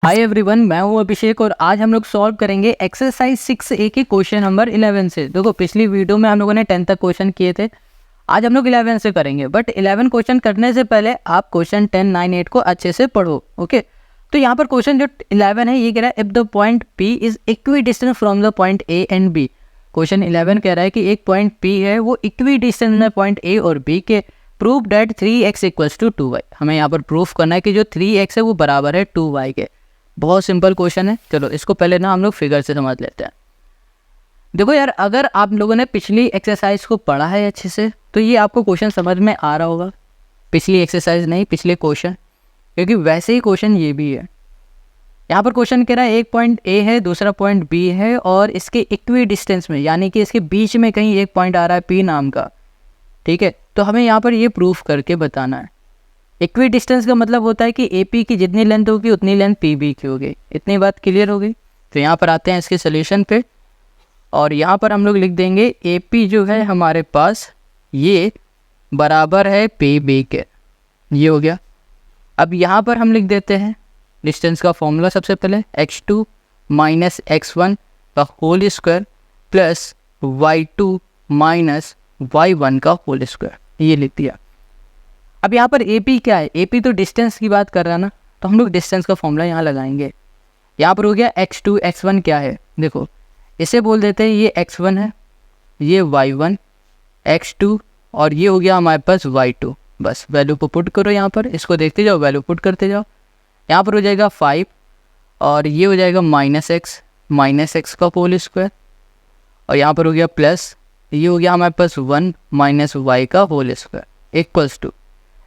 Hi everyone, मैं हूं अभिषेक और आज हम लोग सॉल्व करेंगे एक्सरसाइज 6A के क्वेश्चन नंबर 11 से। देखो, पिछली वीडियो में हम लोगों ने 10 तक क्वेश्चन किए थे, आज हम लोग 11 से करेंगे। बट 11 क्वेश्चन करने से पहले आप क्वेश्चन 10, 9, 8 को अच्छे से पढ़ो। ओके, तो यहाँ पर क्वेश्चन जो 11 है ये कह रहा है if the point P is equi distance from the point A and B। Question 11 कह रहा है कि एक पॉइंट P है वो इक्वी डिस्टेंस में पॉइंट A और B के। Prove that 3x equals to 2y। हमें यहाँ पर प्रूफ करना है कि जो 3x है वो बराबर है 2y के। बहुत सिंपल क्वेश्चन है। चलो इसको पहले ना हम लोग फिगर से समझ लेते हैं। देखो यार, अगर आप लोगों ने पिछली एक्सरसाइज को पढ़ा है अच्छे से तो ये आपको क्वेश्चन समझ में आ रहा होगा। पिछली एक्सरसाइज नहीं, पिछले क्वेश्चन, क्योंकि वैसे ही क्वेश्चन ये भी है। यहाँ पर क्वेश्चन कह रहा है एक पॉइंट A है, दूसरा पॉइंट B है और इसके इक्वी डिस्टेंस में, यानी कि इसके बीच में कहीं एक पॉइंट आ रहा है P नाम का। ठीक है, तो हमें यहाँ पर ये प्रूफ करके बताना है। इक्वी डिस्टेंस का मतलब होता है कि AP की जितनी लेंथ होगी उतनी लेंथ PB की होगी। इतनी बात क्लियर हो गई। तो यहाँ पर आते हैं इसके सोल्यूशन पे और यहाँ पर हम लोग लिख देंगे AP जो है हमारे पास ये बराबर है PB के। ये हो गया। अब यहाँ पर हम लिख देते हैं डिस्टेंस का फॉर्मूला। सबसे पहले x2 माइनस x1 का whole square plus y2 minus y1 का होल स्क्वायर, ये लिख दिया। अब यहाँ पर AP क्या है? AP तो डिस्टेंस की बात कर रहा है ना, तो हम लोग डिस्टेंस का फॉर्मूला यहाँ लगाएंगे। यहाँ पर हो गया x2, x1 क्या है? देखो इसे बोल देते हैं ये x1 है, ये y1, x2 और ये हो गया हमारे पास y2। बस वैल्यू को पुट करो यहाँ पर, इसको देखते जाओ, वैल्यू पुट करते जाओ। यहाँ पर हो जाएगा 5 और ये हो जाएगा माइनस एक्स का होल स्क्वायर और यहाँ पर हो गया प्लस, ये हो गया हमारे पास 1 माइनस वाई का होल स्क्वायर इक्वल्स टू,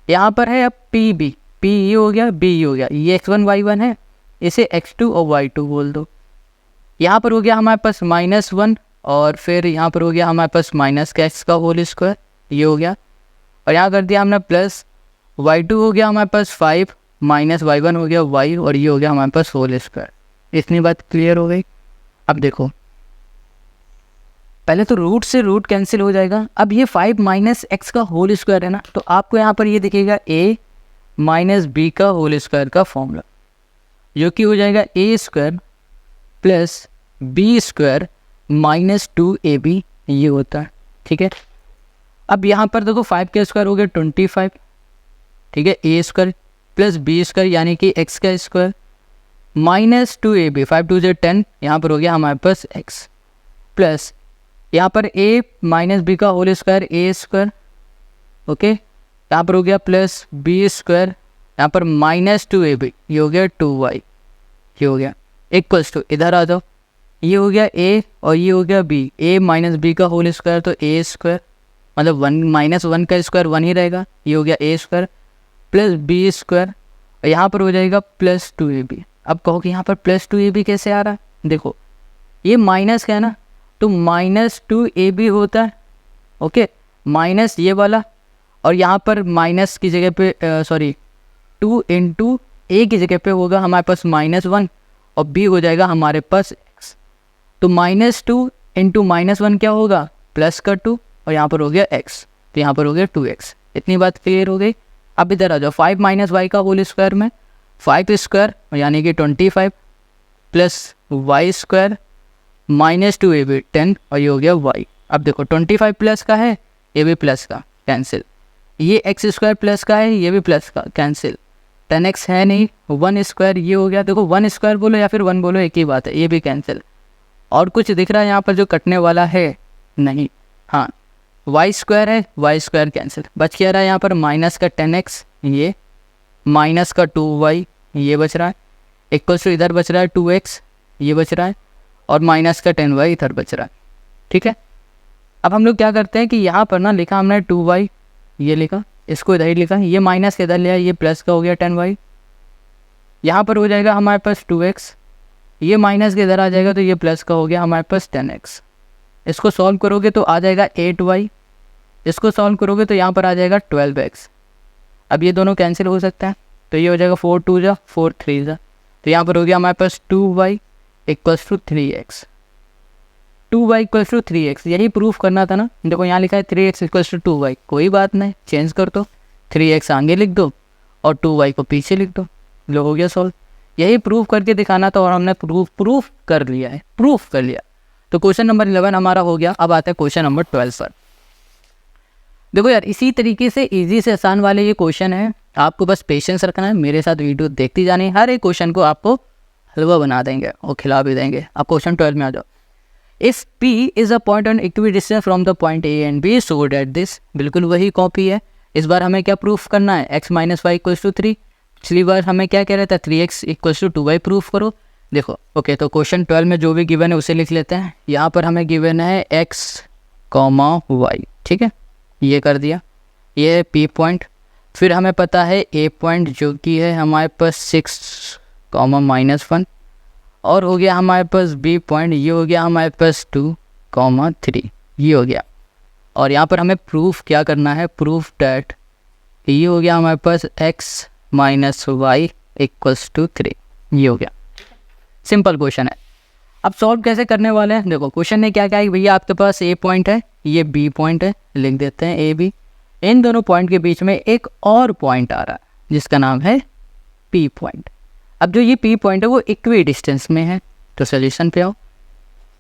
यहाँ पर है अब PB, P ये हो गया, B ये हो गया, ये x1 y1 है, इसे x2 और y2 बोल दो। यहाँ पर हो गया हमारे पास -1 और फिर यहाँ पर हो गया हमारे पास माइनस का x का होल स्क्वायर, ये हो गया और यहाँ कर दिया हमने प्लस y2 हो गया हमारे पास 5 माइनस y1 हो गया y और ये हो गया हमारे पास होल स्क्वायर। इतनी बात क्लियर हो गई। अब देखो, पहले तो रूट से रूट कैंसिल हो जाएगा। अब ये 5 माइनस एक्स का होल स्क्वायर है ना, तो आपको यहाँ पर ये दिखेगा A माइनस B का होल स्क्वायर का फॉर्मूला, जो कि हो जाएगा A square plus B square minus 2AB, ये होता है। ठीक है, अब यहाँ पर देखो 5 का स्क्वायर हो गया 25। ठीक है, A square plus B square यानी कि x का स्क्वायर माइनस 2AB, 5 2 से 10, यहाँ पर हो गया हमारे पास x प्लस यहाँ पर A माइनस B का whole square A square. Okay, यहाँ पर हो गया प्लस B स्क्वायर, यहाँ पर माइनस 2AB, ये हो गया 2y, ये हो गया इक्वल्स टू, इधर आ जाओ, ये हो गया A और ये हो गया B, A माइनस B का होल स्क्वायर तो A स्क्वायर, मतलब 1 माइनस 1 का स्क्वायर 1 ही रहेगा, ये हो गया A square plus B square और यहाँ पर हो जाएगा प्लस 2AB। अब कहो कि यहाँ पर प्लस 2AB कैसे आ रहा है? देखो ये माइनस का है ना, तो माइनस 2AB होता है। ओके, माइनस ये वाला और यहाँ पर माइनस की जगह पे 2 इंटू A की जगह पे होगा हमारे पास -1 और B हो जाएगा हमारे पास x। तो -2 इंटू -1 क्या होगा? प्लस का 2 और यहाँ पर हो गया x, तो यहाँ पर हो गया 2x। इतनी बात क्लियर हो गई। अब इधर आ जाओ, 5 माइनस वाई का होल स्क्वायर में 5 स्क्वायर यानी कि 25 plus Y square minus 2AB 10 और ये हो गया y। अब देखो 25 प्लस का है, ये भी प्लस का, कैंसिल। ये x स्क्वायर प्लस का है, ये भी प्लस का, कैंसिल। 10x है नहीं, 1 स्क्वायर ये हो गया। देखो 1 स्क्वायर बोलो या फिर 1 बोलो एक ही बात है, ये भी कैंसिल। और कुछ दिख रहा है यहाँ पर जो कटने वाला है? नहीं। हाँ, y स्क्वायर है, y स्क्वायर कैंसिल। बच क्या रहा है यहाँ पर? माइनस का 10x, ये माइनस का 2y, ये बच रहा है इक्वल्स टू, इधर बच रहा है 2x, ये बच रहा है और माइनस का 10y इधर बच रहा है। ठीक है, अब हम लोग क्या करते हैं कि यहाँ पर ना लिखा हमने 2y, ये लिखा, इसको इधर ही लिखा, ये माइनस के इधर लिया, ये प्लस का हो गया 10y। यहाँ पर हो जाएगा हमारे पास 2x, ये माइनस के इधर आ जाएगा तो ये प्लस का हो गया हमारे पास 10x। इसको सॉल्व करोगे तो आ जाएगा 8y, इसको सॉल्व करोगे तो यहाँ पर आ जाएगा 12x। अब ये दोनों कैंसिल हो सकता है तो ये हो जाएगा 4 2 जा 4 3 जा, तो यहाँ पर हो गया हमारे पास 2y equals to 3x। 2y equals to 3x, यही प्रूफ करना था ना। देखो यहाँ लिखा है 3x इक्वल्स टू 2y, कोई बात नहीं, चेंज कर दो, 3x आगे लिख दो और 2y को पीछे लिख दो, लो हो गया सॉल्व। यही प्रूफ करके दिखाना था और हमने प्रूफ कर लिया। तो क्वेश्चन नंबर 11 हमारा हो गया। अब आता है क्वेश्चन नंबर 12 पर। देखो यार, इसी तरीके से इजी से आसान वाले ये क्वेश्चन है, आपको बस पेशेंस रखना है, मेरे साथ वीडियो देखती जानी है, हर एक क्वेश्चन को आपको हलवा बना देंगे और खिला भी देंगे। अब क्वेश्चन 12 में आ जाओ। If P is a point on equi distance from the point A and B so that this, बिल्कुल वही कॉपी है। इस बार हमें क्या प्रूफ करना है, x minus y equals to 3। पिछली बार हमें क्या कह रहा था, 3x equals to 2y proof करो। देखो ओके, तो क्वेश्चन 12 में जो भी गिवन है उसे लिख लेते हैं। यहाँ पर हमें गिवन है x, y, ठीक है, ये कर दिया, ये है P पॉइंट। फिर हमें पता है A पॉइंट जो कि है हमारे पास 6, -1, और हो गया हमारे पास B पॉइंट, ये हो गया हमारे पास 2, 3, ये हो गया। और यहाँ पर हमें प्रूफ क्या करना है, प्रूफ डैट ये हो गया हमारे पास x minus y equals to 3, ये हो गया। सिंपल क्वेश्चन है। अब सॉल्व कैसे करने वाले हैं, देखो क्वेश्चन ने क्या कहा है, भैया आपके पास A पॉइंट है, ये B पॉइंट है, लिख देते हैं A B। इन दोनों पॉइंट के बीच में एक और पॉइंट आ रहा है जिसका नाम है P पॉइंट। अब जो ये P पॉइंट है वो इक्वी डिस्टेंस में है, तो सोल्यूशन पे आओ।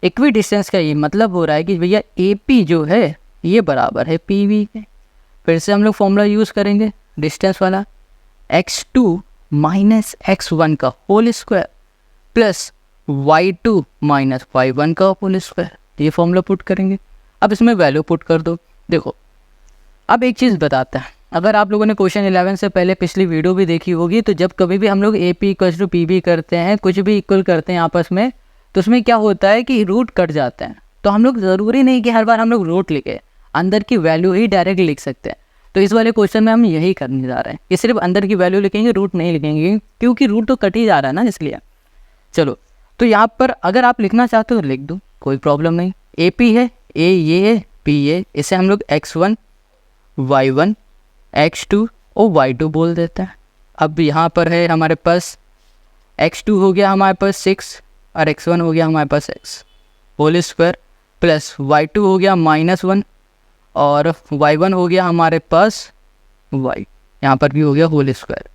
इक्वी डिस्टेंस का ये मतलब हो रहा है कि भैया AP जो है ये बराबर है PV के। फिर से हम लोग फॉर्मूला यूज़ करेंगे डिस्टेंस वाला, x2 माइनस x1 का whole square plus y2 minus y1 का होल स्क्वायर, ये फॉर्मूला पुट करेंगे। अब इसमें वैल्यू पुट कर दो। देखो अब एक चीज़ बताता है, अगर आप लोगों ने क्वेश्चन 11 से पहले पिछली वीडियो भी देखी होगी, तो जब कभी भी हम लोग AP इक्वल्स टू PB करते हैं, कुछ भी इक्वल करते हैं आपस में, तो उसमें क्या होता है कि रूट कट जाते हैं। तो हम लोग ज़रूरी नहीं कि हर बार हम लोग रूट लिखे, अंदर की वैल्यू ही डायरेक्ट लिख सकते हैं। तो इस वाले क्वेश्चन में हम यही करने जा रहे हैं, ये सिर्फ अंदर की वैल्यू लिखेंगे, रूट नहीं लिखेंगे, क्योंकि रूट तो कट ही जा रहा है ना, इसलिए। चलो तो यहाँ पर अगर आप लिखना चाहते हो लिख दो, कोई प्रॉब्लम नहीं। AP है, A ये है, P ये, इसे हम लोग x1 y1 x2 और y2 बोल देते हैं। अब यहाँ पर है हमारे पास x2 हो गया हमारे पास 6 और x1 हो गया हमारे पास x whole square plus y2 हो गया -1 और y1 हो गया हमारे पास y, यहाँ पर भी हो गया होल स्क्वायर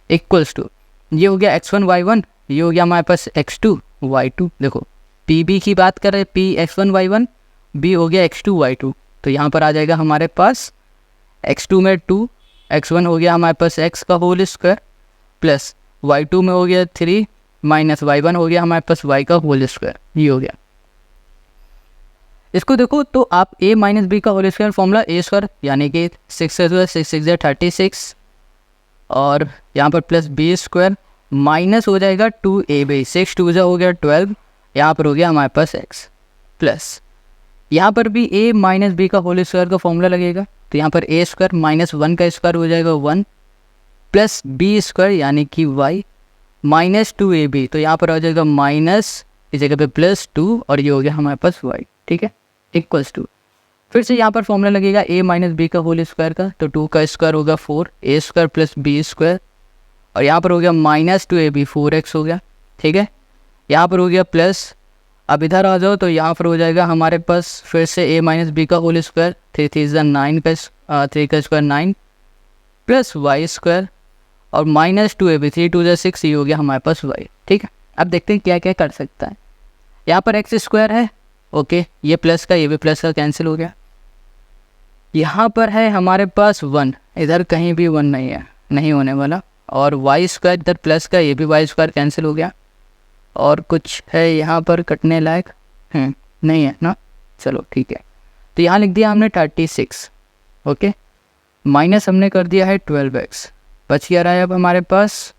इक्वल्स टू, ये हो गया x1 y1, ये हो गया हमारे पास x2 y2। देखो PB की बात कर रहे हैं, P x1 y1, B हो गया x2 y2, तो यहाँ पर आ जाएगा हमारे पास x2 में 2, x1 हो गया हमारे पास x का होल स्क्वायर प्लस y2 में हो गया 3 माइनस y1 हो गया हमारे पास y का होल स्क्वायर, ये हो गया। इसको देखो तो आप A माइनस B का whole square formula A square यानी कि 6 6 36 और यहाँ पर प्लस B स्क्वायर माइनस हो जाएगा 2AB, 6 2 हो गया 12, यहाँ पर हो गया हमारे पास x प्लस यहाँ पर भी A माइनस B का होल स्क्वायर का फॉर्मूला लगेगा, तो यहाँ पर A स्क्वायर माइनस 1 का स्क्वायर हो जाएगा 1 प्लस B स्क्वायर यानी कि y माइनस 2AB, तो यहाँ पर आ जाएगा माइनस इस जगह पे प्लस 2 और ये हो गया हमारे पास y, ठीक है, इक्वल्स टू। फिर से यहाँ पर फॉर्मूला लगेगा A माइनस B का होल स्क्वायर का, तो 2 का स्क्वायर होगा 4, A square plus B square और यहाँ पर हो गया माइनस 2AB 4x हो गया, ठीक है। यहाँ पर हो गया प्लस, अब इधर आ जाओ तो यहाँ पर हो जाएगा हमारे पास फिर से A माइनस B का होल स्क्वायर, 3 3 9 का 3 का स्क्वायर 9 प्लस y स्क्वायर और माइनस 2AB 3 2 6, ये हो गया हमारे पास y, ठीक है। अब देखते हैं क्या क्या कर सकता है। यहाँ पर x स्क्वायर है, ओके, ये प्लस का ये भी प्लस का कैंसिल हो गया। यहाँ पर है हमारे पास 1, इधर कहीं भी 1 नहीं है, नहीं होने वाला, और y स्क्वायर इधर प्लस का ये भी y स्क्वायर कैंसिल हो गया। और कुछ है यहाँ पर कटने लायक नहीं है ना, चलो ठीक है। तो यहाँ लिख दिया हमने 36, ओके, माइनस हमने कर दिया है 12x, बच क्या रहा है अब हमारे पास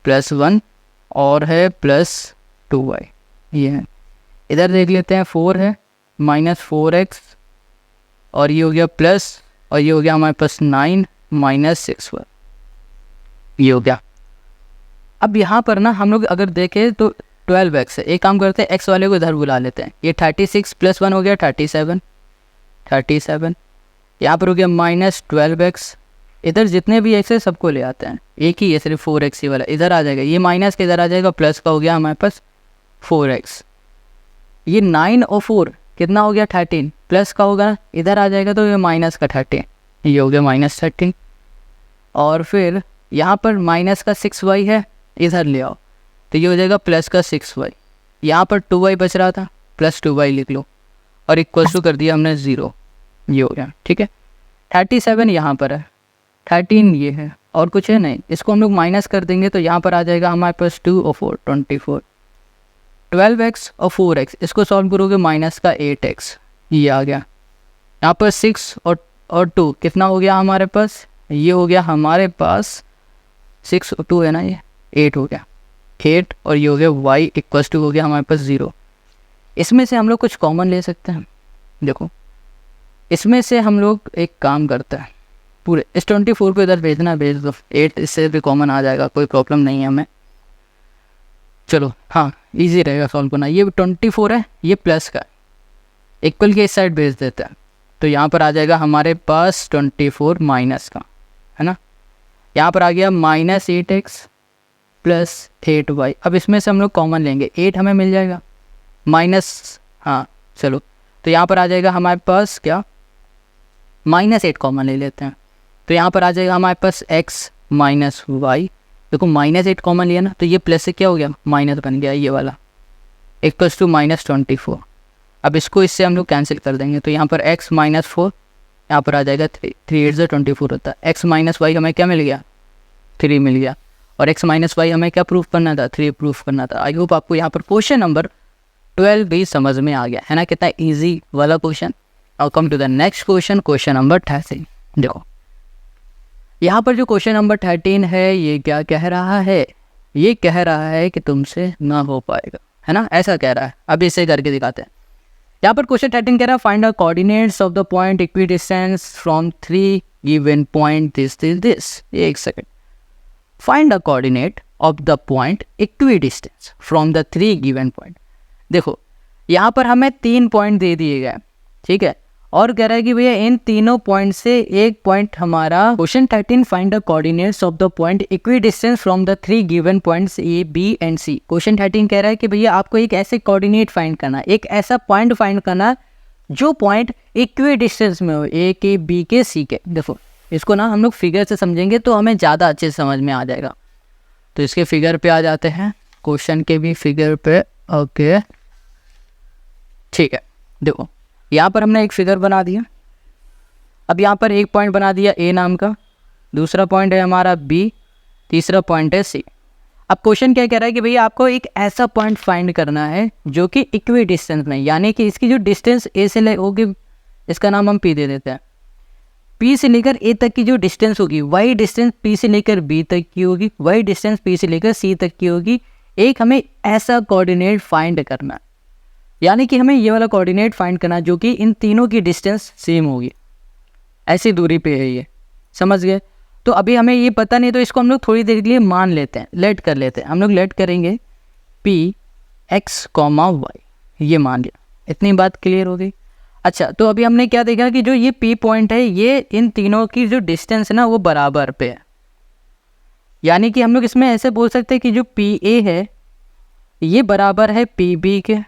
+1 और है +2y, ये है। इधर देख लेते हैं 4 है माइनस 4x और ये हो गया प्लस और ये हो गया हमारे पास 9 माइनस 6y, ये हो गया। अब यहाँ पर ना हम लोग अगर देखें तो 12x है, एक काम करते हैं x वाले को इधर बुला लेते हैं, ये 36 + 1 हो गया 37, यहाँ पर हो गया माइनस 12x, इधर जितने भी x है सबको ले आते हैं, एक ही है सिर्फ 4x ही वाला, इधर आ जाएगा, ये माइनस का इधर आ जाएगा, प्लस का हो गया हमारे पास 4x, ये 9 और 4 कितना हो गया 13, प्लस का होगा इधर आ जाएगा तो ये माइनस का 13, ये हो गया -13। और फिर यहाँ पर माइनस का 6y है, इधर ले आओ, तो ये हो जाएगा प्लस का 6y, यहाँ पर 2y बच रहा था, प्लस 2y लिख लो और इक्वल्स टू कर दिया हमने 0, ये हो गया। ठीक है, 37 यहाँ पर है, 13 ये है, और कुछ है नहीं। इसको हम लोग माइनस कर देंगे तो यहाँ पर आ जाएगा हमारे पास 2 और 4 24, 12x और 4x, इसको सॉल्व करोगे माइनस का 8x, ये आ गया। यहाँ पर 6 और 2 कितना हो गया हमारे पास, ये हो गया हमारे पास 6 और 2 है ना, ये 8 हो गया, 8 और ये हो गया y इक्वल्स टू हो गया हमारे पास 0। इसमें से हम लोग कुछ कॉमन ले सकते हैं। देखो इसमें से हम लोग एक काम करते हैं, पूरे इस 24 को इधर भेजना, भेज दो, 8 इससे भी कॉमन आ जाएगा, कोई प्रॉब्लम नहीं है हमें। चलो हाँ, इजी रहेगा सॉल्व करना। ये 24 है, ये प्लस का, इक्वल के इस साइड भेज देते हैं, तो यहाँ पर आ जाएगा हमारे पास 24 माइनस का, है ना। यहाँ पर आ गया माइनस 8x प्लस 8y। अब इसमें से हम लोग कॉमन लेंगे, 8 हमें मिल जाएगा, माइनस, हाँ चलो, तो यहाँ पर आ जाएगा हमारे पास क्या, माइनस 8 कॉमन ले लेते हैं, तो यहाँ पर आ जाएगा हमारे पास x माइनस वाई। देखो माइनस 8 कॉमन लिया ना, तो ये प्लस से क्या हो गया, माइनस बन गया, ये वाला इक्वल्स टू माइनस 24। अब इसको इससे हम लोग कैंसिल कर देंगे, तो यहाँ पर x माइनस 4, यहाँ पर आ जाएगा 3, 3 8 24 होता है। x माइनस वाई हमें क्या मिल गया, 3 मिल गया, और x माइनस वाई हमें क्या प्रूफ करना था, 3 प्रूफ करना था। आई होप आपको यहाँ पर क्वेश्चन नंबर 12 भी समझ में आ गया है ना, कितना ईजी वाला क्वेश्चन। और come to the next question, question number 13। देखो यहाँ पर जो क्वेश्चन नंबर 13 है, ये क्या कह रहा है, ये कह रहा है कि तुमसे ना हो पाएगा, है ना, ऐसा कह रहा है। अब इसे करके दिखाते हैं। यहाँ पर क्वेश्चन 13 कह रहा है find the coordinates of the point equidistance from 3 given point this. एक second, find the coordinate of the point equidistance from the 3 given point. देखो यहाँ पर हमें 3 पॉइंट दे दिए गए, ठीक है, और कह रहा है कि भैया इन तीनों पॉइंट से एक पॉइंट हमारा, question 13 find the coordinates of the point equidistance from the 3 given points A B and C. Question 13 कह रहा है कि भैया आपको एक ऐसे कोऑर्डिनेट फाइंड करना, एक ऐसा पॉइंट फाइंड करना जो पॉइंट इक्वी डिस्टेंस में हो, ए के, बी के, सी के। देखो इसको ना हम लोग फिगर से समझेंगे तो हमें ज़्यादा अच्छे से समझ में आ जाएगा। तो इसके फिगर पे आ जाते हैं, क्वेश्चन के भी फिगर पे। ओके ठीक है, देखो यहाँ पर हमने एक फिगर बना दिया। अब यहाँ पर एक पॉइंट बना दिया ए नाम का, दूसरा पॉइंट है हमारा बी, तीसरा पॉइंट है सी। अब क्वेश्चन क्या कह रहा है कि भैया आपको एक ऐसा पॉइंट फाइंड करना है जो कि इक्वी डिस्टेंस में, यानी कि इसकी जो डिस्टेंस ए से ले होगी, इसका नाम हम पी दे देते हैं, पी से लेकर ए तक की जो डिस्टेंस होगी, वही डिस्टेंस पी से लेकर बी तक की होगी, वही डिस्टेंस पी से लेकर सी तक की होगी। एक हमें ऐसा कोऑर्डिनेट फाइंड करना है, यानी कि हमें ये वाला कोऑर्डिनेट फाइंड करना जो कि इन तीनों की डिस्टेंस सेम होगी, ऐसी दूरी पे है ये, समझ गए। तो अभी हमें ये पता नहीं, तो इसको हम लोग थोड़ी देर के लिए मान लेते हैं, लेट कर लेते हैं। हम लोग लेट करेंगे पी एक्स कॉमा वाई, ये मान लिया, इतनी बात क्लियर हो गई। अच्छा, तो अभी हमने क्या देखा कि जो ये पी पॉइंट है, ये इन तीनों की जो डिस्टेंस है ना वो बराबर पे है, यानी कि हम लोग इसमें ऐसे बोल सकते हैं कि जो पी ए है ये बराबर है पी बी के,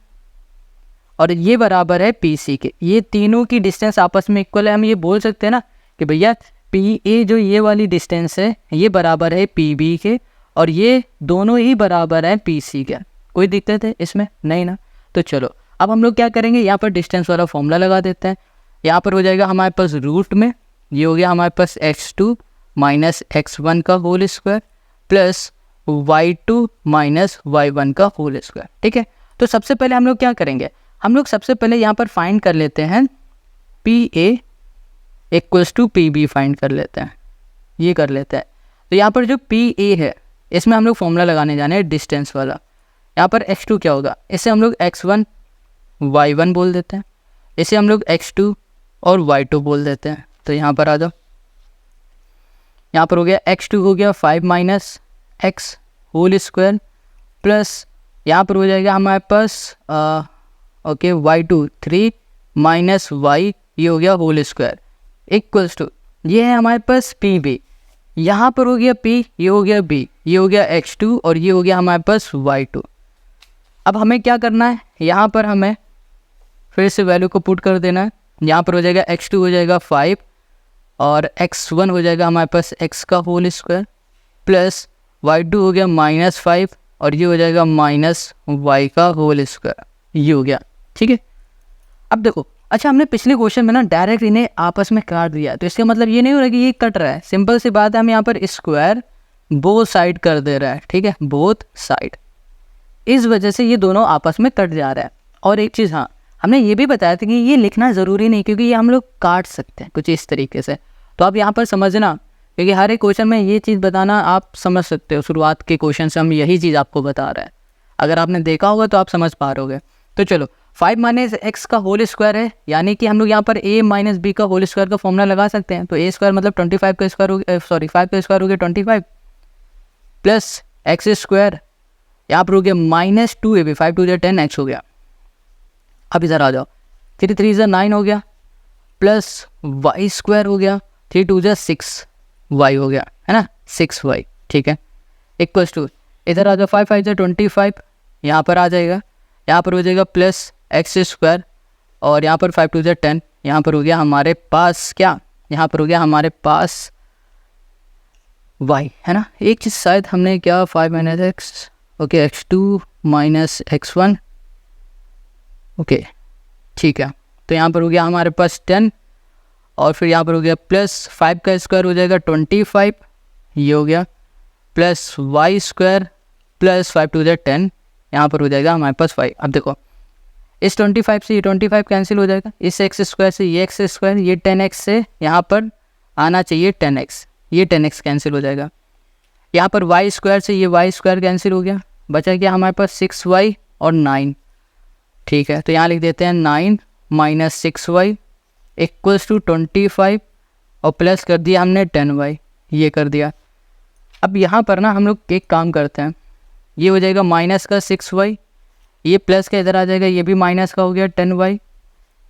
और ये बराबर है पी सी के। ये तीनों की डिस्टेंस आपस में इक्वल है। हम ये बोल सकते हैं ना कि भैया पी ए जो ये वाली डिस्टेंस है ये बराबर है पी बी के, और ये दोनों ही बराबर है पी सी के। कोई दिक्कत है इसमें? नहीं ना। तो चलो अब हम लोग क्या करेंगे, यहाँ पर डिस्टेंस वाला फॉर्मूला लगा देते हैं। यहाँ पर हो जाएगा हमारे पास रूट में, ये हो गया हमारे पास x2 माइनस x1 का whole square plus y2 minus y1 का होल स्क्वायर। ठीक है, तो सबसे पहले हम लोग क्या करेंगे, हम लोग सबसे पहले यहाँ पर फाइंड कर लेते हैं P A equals to P B find कर लेते हैं, ये कर लेते हैं। तो यहाँ पर जो पी ए है इसमें हम लोग फॉर्मूला लगाने जाने हैं डिस्टेंस वाला। यहाँ पर x2 क्या होगा, इसे हम लोग x1 y1 बोल देते हैं, इसे हम लोग x2 और y2 बोल देते हैं। तो यहाँ पर आ जाओ, यहाँ पर हो गया x2 हो गया 5 minus x whole square plus यहाँ पर हो जाएगा हमारे पास ओके y2 3 माइनस y, ये हो गया होल स्क्वायर इक्वल्स टू, ये है हमारे पास पी बी, यहाँ पर हो गया p, ये हो गया b, ये हो गया x2 और ये हो गया हमारे पास y2। अब हमें क्या करना है, यहाँ पर हमें फिर से वैल्यू को पुट कर देना है। यहाँ पर हो जाएगा x2 हो जाएगा 5 और x1 हो जाएगा हमारे पास x का होल स्क्वायर प्लस y2 हो गया माइनस 5 और ये हो जाएगा माइनस वाई का होल स्क्वायर, ये हो गया। ठीक है, अब देखो, अच्छा हमने पिछले क्वेश्चन में ना डायरेक्ट इन्हें आपस में काट दिया, तो इसका मतलब ये नहीं हो रहा कि ये कट रहा है, सिंपल सी बात है, हम यहाँ पर स्क्वायर बोथ साइड कर दे रहा है। ठीक है, बोथ साइड, इस वजह से ये दोनों आपस में कट जा रहा है। और एक चीज़, हाँ, हमने ये भी बताया था कि ये लिखना ज़रूरी नहीं, क्योंकि ये हम लोग काट सकते हैं कुछ इस तरीके से। तो आप यहाँ पर समझना, क्योंकि हर एक क्वेश्चन में ये चीज़ बताना आप समझ सकते हो, शुरुआत के क्वेश्चन से हम यही चीज़ आपको बता रहे हैं, अगर आपने देखा होगा तो आप समझ पा रहे होगे। तो चलो, 5 माइनस एक्स का होल स्क्वायर है, यानी कि हम लोग यहाँ पर a माइनस बी का होल स्क्वायर का फॉर्मूला लगा सकते हैं। तो a स्क्वायर मतलब 25 का स्क्वायर हो गया, सॉरी 5 का स्क्वायर हो गया 25, प्लस एक्स स्क्वायर यहाँ पर हो गया माइनस 2ab, 5 2 10x हो गया। अब इधर आ जाओ, 3 3 9 हो गया, प्लस वाई स्क्वायर हो गया, 3 2 6y हो गया, है ना, 6y। ठीक है, इक्वल्स टू, इधर आ जाओ, 5 5 25, यहाँ पर आ जाएगा, यहाँ पर हो जाएगा प्लस एक्स स्क्वायर, और यहाँ पर 5 2 10, यहाँ पर हो गया हमारे पास क्या, यहाँ पर हो गया हमारे पास y, है ना। एक चीज़ शायद हमने क्या, 5 minus x, okay, x2 minus x1, okay, ठीक है। तो यहाँ पर हो गया हमारे पास 10, और फिर यहाँ पर हो गया प्लस 5 का स्क्वायर हो जाएगा 25, ये हो गया, प्लस वाई स्क्वायर प्लस 5 2 10, यहाँ पर हो जाएगा हमारे पास 5। अब देखो, इस 25 से ये 25 कैंसिल हो जाएगा, इस एक्स स्क्वायर से ये एक्स स्क्वायर, ये 10x से यहाँ पर आना चाहिए 10x, ये 10x कैंसिल हो जाएगा। यहाँ पर वाई स्क्वायर से ये वाई स्क्वायर कैंसिल हो गया, बचा क्या हमारे पास 6y और 9। ठीक है, तो यहाँ लिख देते हैं 9 माइनस 6y इक्वल्स टू 25, और प्लस कर दिया हमने 10y, ये कर दिया। अब यहाँ पर ना हम लोग एक काम करते हैं, ये हो जाएगा माइनस का 6y, ये प्लस का इधर आ जाएगा, ये भी माइनस का हो गया 10y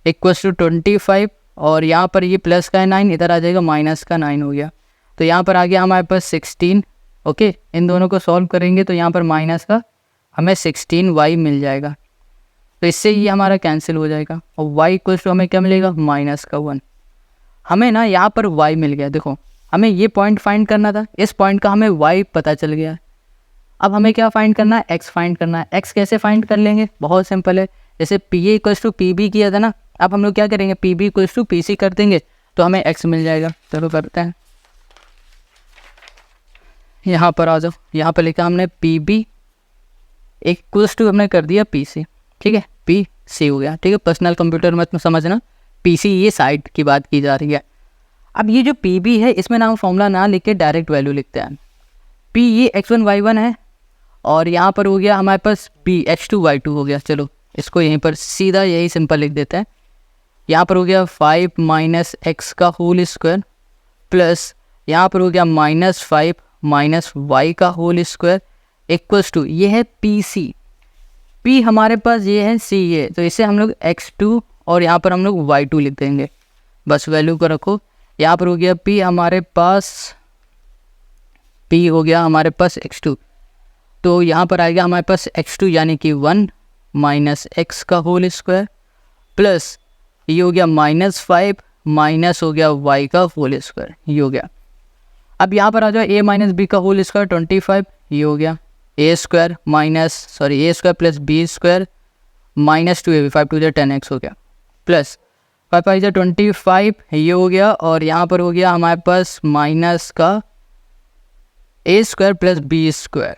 इक्वल्स टू 25, और यहाँ पर ये प्लस का है 9, इधर आ जाएगा माइनस का 9 हो गया। तो यहाँ पर आ गया हमारे पास 16। ओके, इन दोनों को सॉल्व करेंगे तो यहाँ पर माइनस का हमें 16y मिल जाएगा, तो इससे ये हमारा कैंसिल हो जाएगा, और y इक्वल्स टू हमें क्या मिलेगा, माइनस का 1। हमें ना यहाँ पर y मिल गया, देखो हमें ये पॉइंट फाइंड करना था, इस पॉइंट का हमें y पता चल गया। अब हमें क्या फाइंड करना है, x फाइंड करना है। x कैसे फाइंड कर लेंगे, बहुत सिंपल है, जैसे P A equals to P B किया था ना, अब हम लोग क्या करेंगे, P B equals to P C कर देंगे, तो हमें x मिल जाएगा। चलो करते हैं, यहाँ पर आ जाओ, यहाँ पर लिखा हमने पी बी इक्वल्स टू हमने कर दिया पी सी। ठीक है, पी सी हो गया। ठीक है, पर्सनल कंप्यूटर मत समझना, पी सी ये साइट की बात की जा रही है। अब ये जो पी बी है, इसमें ना हम फॉर्मूला ना लिख के डायरेक्ट वैल्यू लिखते हैं। पी ये x1 y1 है, और यहाँ पर हो गया हमारे पास p x2 y2 हो गया। चलो इसको यहीं पर सीधा यही सिंपल लिख देते हैं। यहाँ पर हो गया 5 माइनस एक्स का होल स्क्वायर, प्लस यहाँ पर हो गया माइनस 5 माइनस वाई का होल स्क्वायर इक्वल्स टू, ये है पी सी, पी हमारे पास ये है सी ये, तो इसे हम लोग x2 और यहाँ पर हम लोग y2 लिख देंगे, बस वैल्यू को रखो। यहाँ पर हो गया p हमारे पास, p हो गया हमारे पास x2, तो यहाँ पर आएगा हमारे पास x2 यानी कि 1 माइनस एक्स का होल स्क्वायर, प्लस ये हो गया माइनस 5 माइनस हो गया y का होल स्क्वायर, ये हो गया। अब यहाँ पर आ जाओ a माइनस बी का होल स्क्वायर 25, ये हो गया a square minus a square plus b square minus 2ab, 5 2 10x हो गया, प्लस 5 5 25, ये हो गया। और यहाँ पर हो गया हमारे पास माइनस का a square plus b square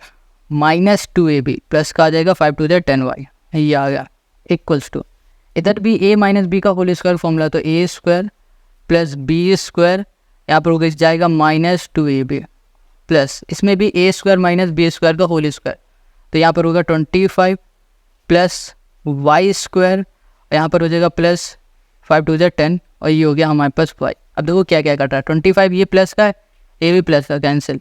minus 2ab, plus का आ जाएगा 5 2 10y, ये आ गया इक्वल्स टू, इधर भी a माइनस बी का होल स्क्वायर फॉर्मूला, तो ए स्क्वायर प्लस बी स्क्वायर यहाँ पर हो गया जाएगा माइनस 2ab, प्लस इसमें भी ए स्क्वायर माइनस बी स्क्वायर का होल स्क्वायर, तो यहाँ पर होगा 25 प्लस वाई स्क्वायर, यहाँ पर हो जाएगा प्लस 5 2 10, और ये हो गया हमारे पास y। अब देखो क्या क्या कट रहा है, 25 ये प्लस का है, ये भी प्लस का कैंसिल,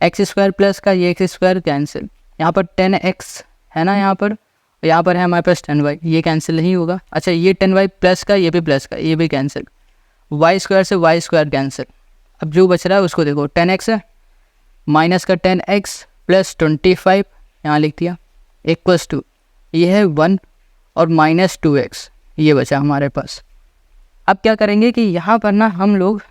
एक्स स्क्वायर प्लस का ये एक्स स्क्वायर कैंसिल, यहाँ पर 10x है ना यहाँ पर है हमारे पास 10y, ये कैंसिल नहीं होगा। अच्छा ये 10y प्लस का, ये भी प्लस का, ये भी कैंसिल, वाई स्क्वायर से वाई स्क्वायर कैंसिल। अब जो बच रहा है उसको देखो, 10x है माइनस का 10x प्लस 25 यहाँ लिख दिया इक्वल्स टू, ये है 1 और माइनस 2x, ये बचा हमारे पास। अब क्या करेंगे कि यहाँ पर ना हम लोग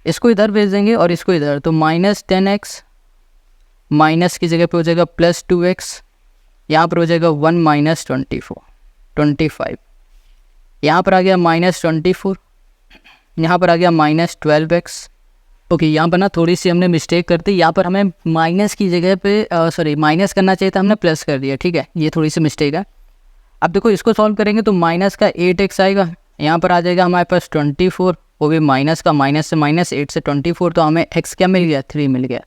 इसको इधर भेज देंगे और इसको इधर, तो माइनस 10x माइनस की जगह पे हो जाएगा प्लस 2x, यहाँ पर हो जाएगा 1 माइनस 25, यहाँ पर आ गया माइनस 24, यहाँ पर आ गया माइनस 12x। ओके, यहाँ पर ना थोड़ी सी हमने मिस्टेक कर दी, यहाँ पर हमें माइनस की जगह पे माइनस करना चाहिए था, हमने प्लस कर दिया, ठीक है, ये थोड़ी सी मिस्टेक है। अब देखो इसको सॉल्व करेंगे तो माइनस का 8x आएगा, यहाँ पर आ जाएगा हमारे पास 24, वो भी माइनस का, माइनस से माइनस 8 से 24, तो हमें x क्या मिल गया, 3 मिल गया।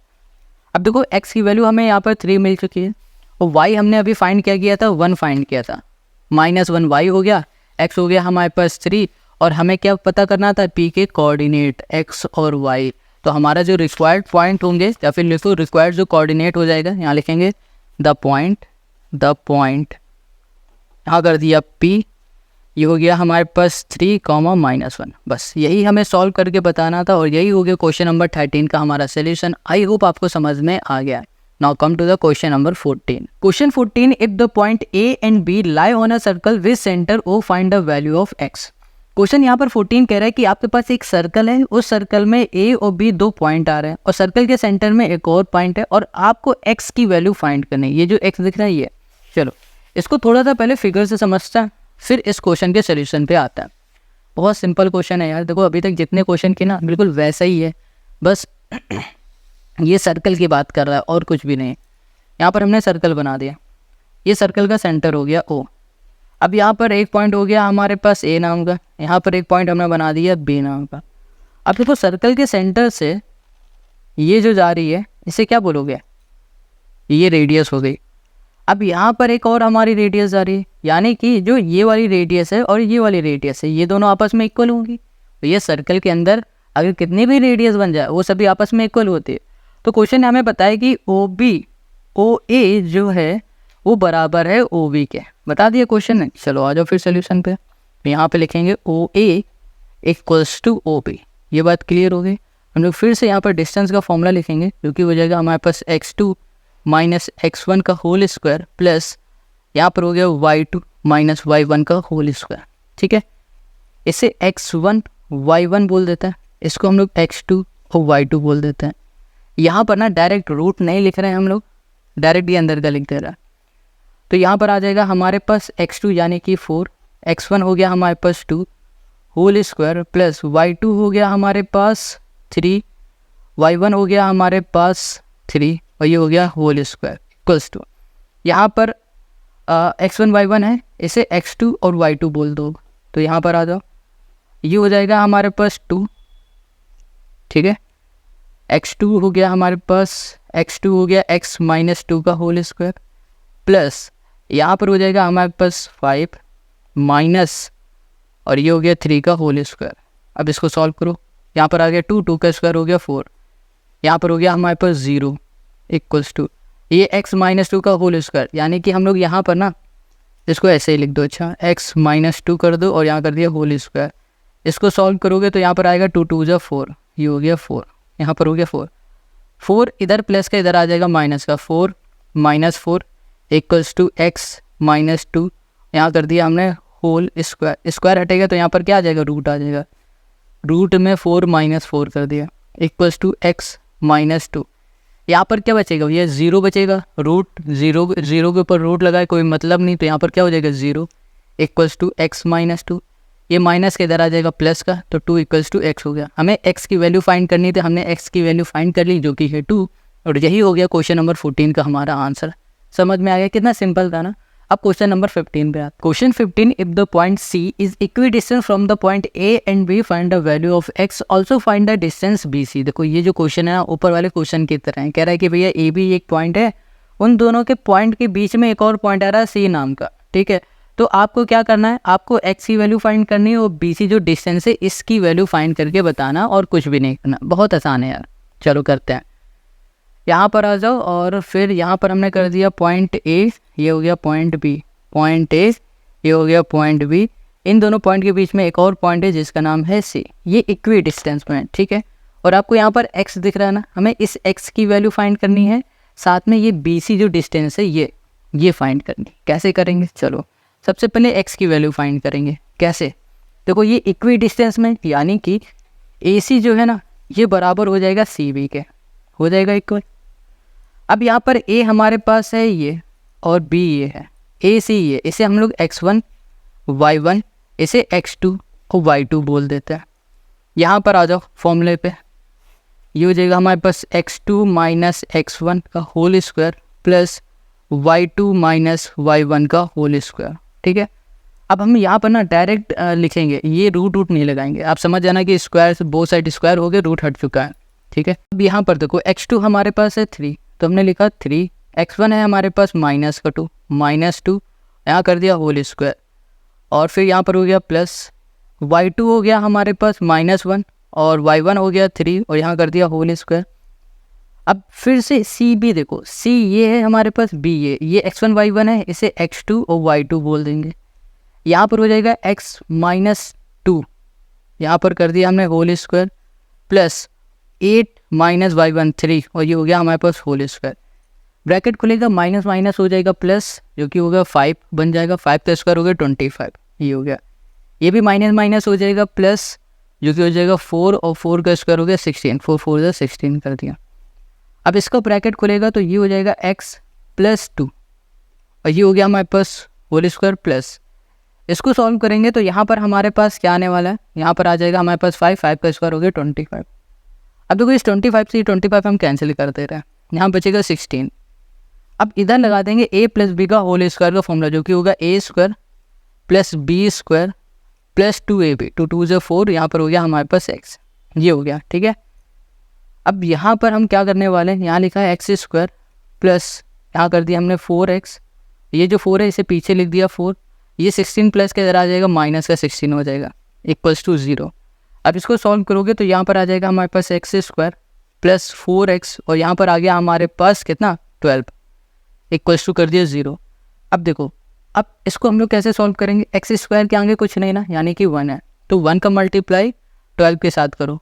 अब देखो x की वैल्यू हमें यहाँ पर 3 मिल चुकी है, और y हमने अभी फाइंड क्या किया था, 1 फाइंड किया था, -1 y हो गया, x हो गया हमारे पास 3, और हमें क्या पता करना था, p के कोऑर्डिनेट x और y। तो हमारा जो रिक्वायर्ड पॉइंट होंगे, या फिर लिखो रिक्वायर्ड जो कोऑर्डिनेट हो जाएगा, यहाँ लिखेंगे द पॉइंट, यहाँ कर दिया p, ये हो गया हमारे पास 3, -1। बस यही हमें सॉल्व करके बताना था, और यही हो गया क्वेश्चन नंबर 13 का हमारा सोल्यूशन। आई होप आपको समझ में आ गया। Now come to the question number 14। Question 14, if the point a and b lie on a circle with centre o find the value of x। क्वेश्चन यहाँ पर 14 कह रहा है कि आपके पास एक सर्कल है, उस सर्कल में a और b 2 पॉइंट आ रहे हैं, और सर्कल के सेंटर में एक और पॉइंट है, और आपको x की वैल्यू फाइंड करनी है। ये जो x दिख रहा है ये, चलो इसको थोड़ा सा पहले फिगर से समझता है, फिर इस क्वेश्चन के सोल्यूशन पे आता है। बहुत सिंपल क्वेश्चन है यार, देखो अभी तक जितने क्वेश्चन किए ना बिल्कुल वैसा ही है, बस ये सर्कल की बात कर रहा है और कुछ भी नहीं। यहाँ पर हमने सर्कल बना दिया, ये सर्कल का सेंटर हो गया O। अब यहाँ पर एक पॉइंट हो गया हमारे पास A नाम का, यहाँ पर एक पॉइंट हमने बना दिया B नाम का। अब देखो सर्कल के सेंटर से ये जो जा रही है इसे क्या बोलोगे, ये रेडियस हो गई। अब यहाँ पर एक और हमारी रेडियस आ रही है, यानी कि जो ये वाली रेडियस है और ये वाली रेडियस है, ये दोनों आपस में इक्वल होंगी। तो ये सर्कल के अंदर अगर कितनी भी रेडियस बन जाए वो सभी आपस में इक्वल होती है। तो क्वेश्चन हमें बताया कि OA जो है वो बराबर है OB के, बता दिया क्वेश्चन ने। चलो आ जाओ फिर सोल्यूशन पे। यहाँ पे लिखेंगे OA इक्वल्स टू OB, ये बात क्लियर हो गई। हम लोग फिर से यहाँ पर डिस्टेंस का फॉर्मूला लिखेंगे, क्योंकि हो जाएगा हमारे पास x2 माइनस x1 का होल स्क्वायर प्लस यहाँ पर हो गया y2 माइनस y1 का होल स्क्वायर, ठीक है। इसे x1 y1 बोल देता है, इसको हम लोग x2 और y2 बोल देते हैं। यहाँ पर ना डायरेक्ट रूट नहीं लिख रहे हैं हम लोग, डायरेक्ट ये अंदर का लिख दे रहा है। तो यहाँ पर आ जाएगा हमारे पास x2 यानी कि 4, x1 हो गया हमारे पास 2 होल स्क्वायर प्लस y2 हो गया हमारे पास 3, y1 हो गया हमारे पास 3, और ये हो गया होल स्क्वायर इक्वल्स टू, यहाँ पर x1 y1 है, इसे x2 और y2 बोल दो। तो यहाँ पर आ जाओ, ये हो जाएगा हमारे पास 2, ठीक है, x2 हो गया हमारे पास, x2 हो गया x माइनस 2 का होल स्क्वायर प्लस यहाँ पर हो जाएगा हमारे पास 5 माइनस, और ये हो गया 3 का होल स्क्वायर। अब इसको सॉल्व करो, यहाँ पर आ गया 2 का स्क्वायर हो गया 4, यहाँ पर हो गया हमारे पास 0 इक्वल्स टू ये x माइनस 2 का होल स्क्वायर, यानी कि हम लोग यहाँ पर ना इसको ऐसे ही लिख दो, अच्छा x माइनस 2 कर दो और यहाँ कर दिया होल स्क्वायर। इसको सॉल्व करोगे तो यहाँ पर आएगा 2 2 जा 4, ये हो गया 4, यहाँ पर हो गया 4 इधर प्लस का इधर आ जाएगा माइनस का, 4 minus 4 equals to x minus 2, यहाँ कर दिया हमने होल स्क्वायर। स्क्वायर हटेगा तो यहाँ पर क्या आ जाएगा, रूट आ जाएगा, रूट में 4 माइनस 4 कर दिया इक्वल्स टू x माइनस 2। यहाँ पर क्या बचेगा, ये 0 बचेगा, रूट 0 के ऊपर रूट लगाए कोई मतलब नहीं, तो यहाँ पर क्या हो जाएगा 0 इक्वल्स टू x माइनस 2, ये माइनस के इधर आ जाएगा प्लस का, तो 2 इक्वल्स टू x हो गया। हमें x की वैल्यू फाइंड करनी थी, हमने x की वैल्यू फाइंड कर ली जो कि है 2, और यही हो गया क्वेश्चन नंबर 14 का हमारा आंसर। समझ में आ गया, कितना सिंपल था ना। अब क्वेश्चन नंबर 15 पे आते। Question 15, if the point C is equidistant from the point A and B find the value of x, also find the distance BC। देखो ये जो क्वेश्चन है ना ऊपर वाले क्वेश्चन की तरह है, कह रहा है कि भैया AB एक पॉइंट है, उन दोनों के पॉइंट के बीच में एक और पॉइंट आ रहा है C नाम का, ठीक है। तो आपको क्या करना है, आपको x की वैल्यू फाइंड करनी है और BC जो डिस्टेंस है इसकी वैल्यू फाइंड करके बताना, और कुछ भी नहीं करना। बहुत आसान है यार, चलो करते हैं। यहाँ पर आ जाओ, और फिर यहाँ पर हमने कर दिया पॉइंट A, ये हो गया पॉइंट B, पॉइंट A, ये हो गया पॉइंट B। इन दोनों पॉइंट के बीच में एक और पॉइंट है जिसका नाम है C, ये इक्वी डिस्टेंस में है, ठीक है। और आपको यहाँ पर x दिख रहा है ना, हमें इस x की वैल्यू फाइंड करनी है, साथ में ये BC जो डिस्टेंस है ये फाइंड करनी। कैसे करेंगे, चलो सबसे पहले x की वैल्यू फाइंड करेंगे। कैसे, देखो ये इक्वी डिस्टेंस में, यानी कि AC जो है ना ये बराबर हो जाएगा CB के, हो जाएगा इक्वल। अब यहाँ पर a हमारे पास है ये और b ये है, a से ये, इसे हम लोग x1 y1, इसे x2 और y2 बोल देते हैं। यहाँ पर आ जाओ फॉर्मूले पे, ये हो जाएगा हमारे पास x2 माइनस x1 का whole square plus y2 minus y1 का होल स्क्वायर। ठीक है, अब हम यहाँ पर ना डायरेक्ट लिखेंगे, ये रूट नहीं लगाएंगे। आप समझ जाना कि स्क्वायर से बोथ साइड स्क्वायर हो गए, रूट हट चुका है। ठीक है, अब यहाँ पर देखो x2 हमारे पास है 3, तो हमने लिखा 3, x1 है हमारे पास माइनस का 2, माइनस 2 यहाँ कर दिया होल स्क्वायर, और फिर यहाँ पर हो गया प्लस y2 हो गया हमारे पास -1 और y1 हो गया 3 और यहाँ कर दिया होल स्क्वायर। अब फिर से c भी देखो, c ये है हमारे पास, b ये x1 y1 है, इसे x2 और y2 बोल देंगे। यहाँ पर हो जाएगा x माइनस 2, यहाँ पर कर दिया हमने whole square plus 8 minus y1 3 और ये हो गया हमारे पास होल स्क्वायर। ब्रैकेट खुलेगा, माइनस माइनस हो जाएगा प्लस, जो कि होगा 5 बन जाएगा, 5 का स्क्वायर हो गया 25, ये हो गया। ये भी माइनस माइनस हो जाएगा प्लस, जो कि हो जाएगा 4 और 4 का स्क्वायर हो गया 16, 4 4 16 कर दिया। अब इसका ब्रैकेट खुलेगा तो ये हो जाएगा x प्लस 2 और ये हो गया हमारे पास होल स्क्वायर प्लस, इसको सॉल्व करेंगे तो यहाँ पर हमारे पास क्या आने वाला है, यहाँ पर आ जाएगा हमारे पास 5, 5 का स्क्वायर हो गया 25। अब देखो इस 25 से 25 हम कैंसिल कर दे रहे हैं, यहाँ बचेगा 16। अब इधर लगा देंगे a प्लस बी का होल स्क्वायर का फॉर्मूला, जो कि होगा a square plus b square plus 2ab, 2 2 से 4, यहाँ पर हो गया हमारे पास x, ये हो गया। ठीक है, अब यहाँ पर हम क्या करने वाले हैं, यहाँ लिखा है एक्स स्क्वायर प्लस यहाँ कर दिया हमने 4x, ये जो 4 है इसे पीछे लिख दिया 4, ये 16 प्लस के इधर आ जाएगा, माइनस का 16 हो जाएगा इक्वल्स टू 0। अब इसको सॉल्व करोगे तो यहाँ पर आ जाएगा हमारे पास एक्स स्क्वायर प्लस 4x और यहाँ पर आ गया हमारे पास कितना 12 इक्वल्स टू कर दिया 0। अब देखो, अब इसको हम लोग कैसे सॉल्व करेंगे, एक्स स्क्वायर के आगे कुछ नहीं ना, यानी कि 1 है, तो 1 का मल्टीप्लाई 12 के साथ करो,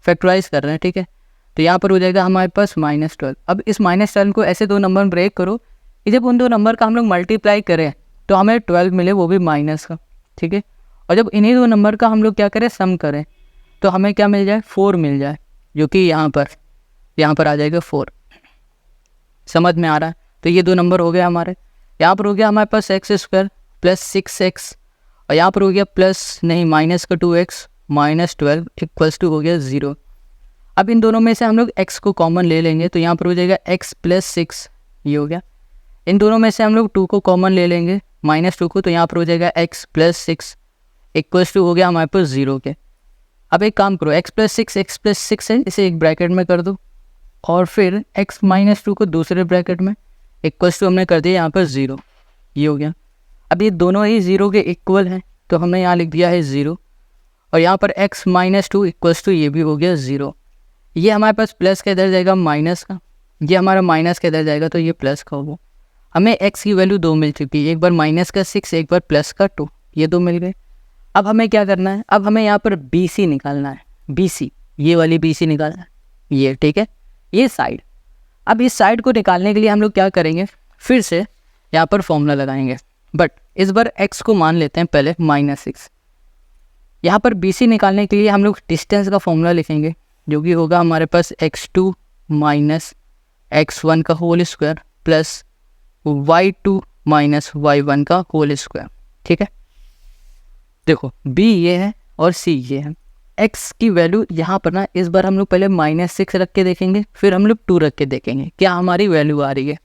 फैक्टराइज कर रहे हैं। ठीक है, तो यहाँ पर हो जाएगा हमारे पास -12। अब इस -12 को ऐसे दो नंबर ब्रेक करो, जब उन दो नंबर का हम लोग मल्टीप्लाई करें तो हमें 12 मिले, वो भी माइनस का। ठीक है, और जब इन्हीं दो नंबर का हम लोग क्या करें, सम करें, तो हमें क्या मिल जाए, 4 मिल जाए, जो कि यहाँ पर आ जाएगा 4। समझ में आ रहा है? तो ये दो नंबर हो गए हमारे। यहाँ पर हो गया हमारे पास एक्स स्क्वायर प्लस 6x और यहाँ पर हो गया प्लस नहीं माइनस का 2x माइनस 12 इक्वल्स टू हो गया 0। अब इन दोनों में से हम लोग x को कॉमन ले लेंगे, तो यहाँ पर हो जाएगा x प्लस 6, ये हो गया। इन दोनों में से हम लोग 2 को कॉमन ले लेंगे, -2 को, तो यहाँ पर हो जाएगा x प्लस 6 इक्वल्स टू हो गया हमारे पास 0 के। अब एक काम करो, x प्लस 6 है, इसे एक ब्रैकेट में कर दो और फिर x माइनस 2 को दूसरे ब्रैकेट में, इक्वल्स टू हमने कर दिया यहाँ पर 0, ये हो गया। अब ये दोनों ही 0 के इक्वल हैं, तो हमने यहाँ लिख दिया है 0 और यहाँ पर x माइनस 2 इक्वल्स टू ये भी हो गया 0। ये हमारे पास प्लस का इधर जाएगा माइनस का, ये हमारा माइनस का इधर जाएगा, तो ये प्लस का होगा। हमें x की वैल्यू 2 मिल चुकी है, एक बार माइनस का 6, एक बार प्लस का 2, ये 2 मिल गए। अब हमें क्या करना है, अब हमें यहाँ पर BC निकालना है, BC, ये वाली BC निकालना है, ये। ठीक है, ये साइड। अब इस साइड को निकालने के लिए हम लोग क्या करेंगे, फिर से यहाँ पर फॉर्मूला लगाएंगे, बट इस बार x को मान लेते हैं पहले -6। यहाँ पर BC निकालने के लिए हम लोग डिस्टेंस का फॉर्मूला लिखेंगे, जो कि होगा हमारे पास x2 माइनस x1 का whole square plus y2 minus y1 का होल स्क्वायर। ठीक है, देखो b ये है और c ये है। x की वैल्यू यहाँ पर ना इस बार हम लोग पहले -6 रख के देखेंगे, फिर हम लोग 2 रख के देखेंगे क्या हमारी वैल्यू आ रही है,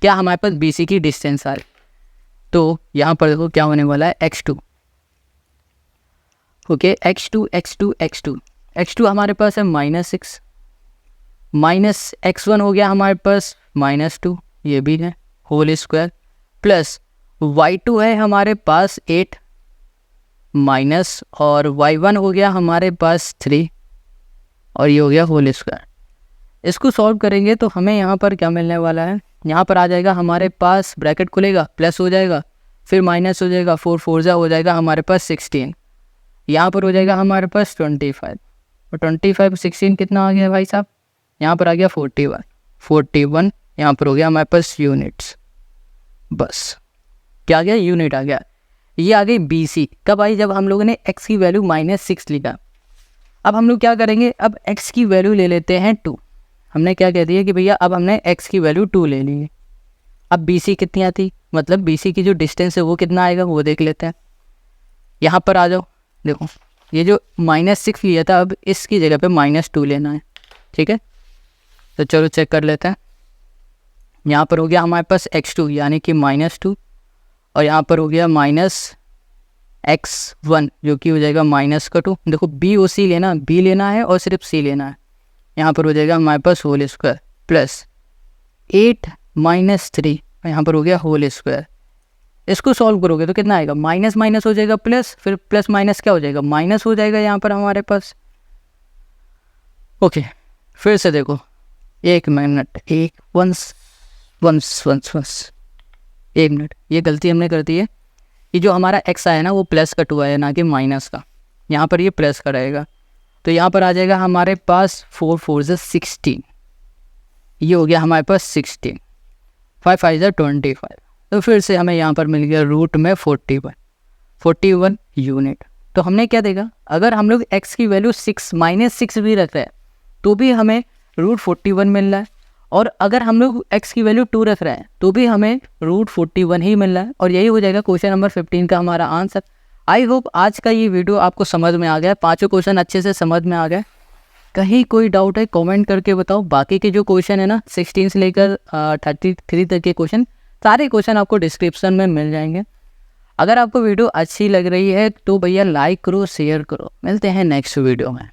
क्या हमारे पास BC की डिस्टेंस आ रही। तो यहाँ पर देखो क्या होने वाला है, x2, ओके, x2 हमारे पास है -6 माइनस x1 हो गया हमारे पास -2, ये भी है होल स्क्वायर प्लस y2 है हमारे पास 8 माइनस और y1 हो गया हमारे पास 3 और ये हो गया होल स्क्वायर। इसको सॉल्व करेंगे तो हमें यहाँ पर क्या मिलने वाला है, यहाँ पर आ जाएगा हमारे पास, ब्रैकेट खुलेगा, प्लस हो जाएगा, फिर माइनस हो जाएगा, 4 4 जा हो जाएगा हमारे पास 16, यहाँ पर हो जाएगा हमारे पास 25 और 25 16 कितना आ गया भाई साहब, यहाँ पर आ गया 41, यहाँ पर हो गया हमारे पास यूनिट्स। बस क्या आ गया, यूनिट आ गया। ये आ गई BC कब आई, जब हम लोगों ने x की वैल्यू -6 लिखा। अब हम लोग क्या करेंगे, अब x की वैल्यू ले लेते हैं 2, हमने क्या कह दिया कि भैया अब हमने x की वैल्यू 2 ले ली है। अब BC कितनी आती, मतलब BC की जो डिस्टेंस है वो कितना आएगा वो देख लेते हैं। यहाँ पर आ जाओ, देखो ये जो -6 लिया था, अब इसकी जगह पे -2 लेना है, ठीक है। तो चलो चेक कर लेते हैं। यहाँ पर हो गया हमारे पास x2 यानी कि -2, और यहाँ पर हो गया -x1 जो कि हो जाएगा -2। देखो B और C लेना, B लेना है और सिर्फ C लेना है। यहाँ पर हो जाएगा हमारे पास होल स्क्वायर प्लस 8 - 3, यहाँ पर हो गया होल स्क्वायर। इसको सॉल्व करोगे तो कितना आएगा, माइनस माइनस हो जाएगा प्लस, फिर प्लस माइनस क्या हो जाएगा, माइनस हो जाएगा यहाँ पर हमारे पास। ओके, फिर से देखो, एक मिनट, एक मिनट, ये गलती हमने कर दी है। ये जो हमारा x आया ना वो प्लस का 2 आया ना कि माइनस का, यहाँ पर ये प्लस का रहेगा। तो यहाँ पर आ जाएगा हमारे पास 4 4 से 16, ये हो गया हमारे पास 16, 5 5 से 25। तो फिर से हमें यहाँ पर मिल गया रूट में 41 यूनिट। तो हमने क्या देखा, अगर हम लोग x की वैल्यू -6 भी रख रहे हैं तो भी हमें रूट 41 मिल रहा है, और अगर हम लोग x की वैल्यू 2 रख रहे हैं तो भी हमें रूट 41 ही मिल रहा है। और यही हो जाएगा क्वेश्चन नंबर 15 का हमारा आंसर। आई होप आज का ये वीडियो आपको समझ में आ गया, पाँचों क्वेश्चन अच्छे से समझ में आ गए। कहीं कोई डाउट है कमेंट करके बताओ। बाकी के जो क्वेश्चन है ना 16 से लेकर 33 तक के क्वेश्चन, सारे क्वेश्चन आपको डिस्क्रिप्शन में मिल जाएंगे। अगर आपको वीडियो अच्छी लग रही है तो भैया लाइक करो, शेयर करो। मिलते हैं नेक्स्ट वीडियो में।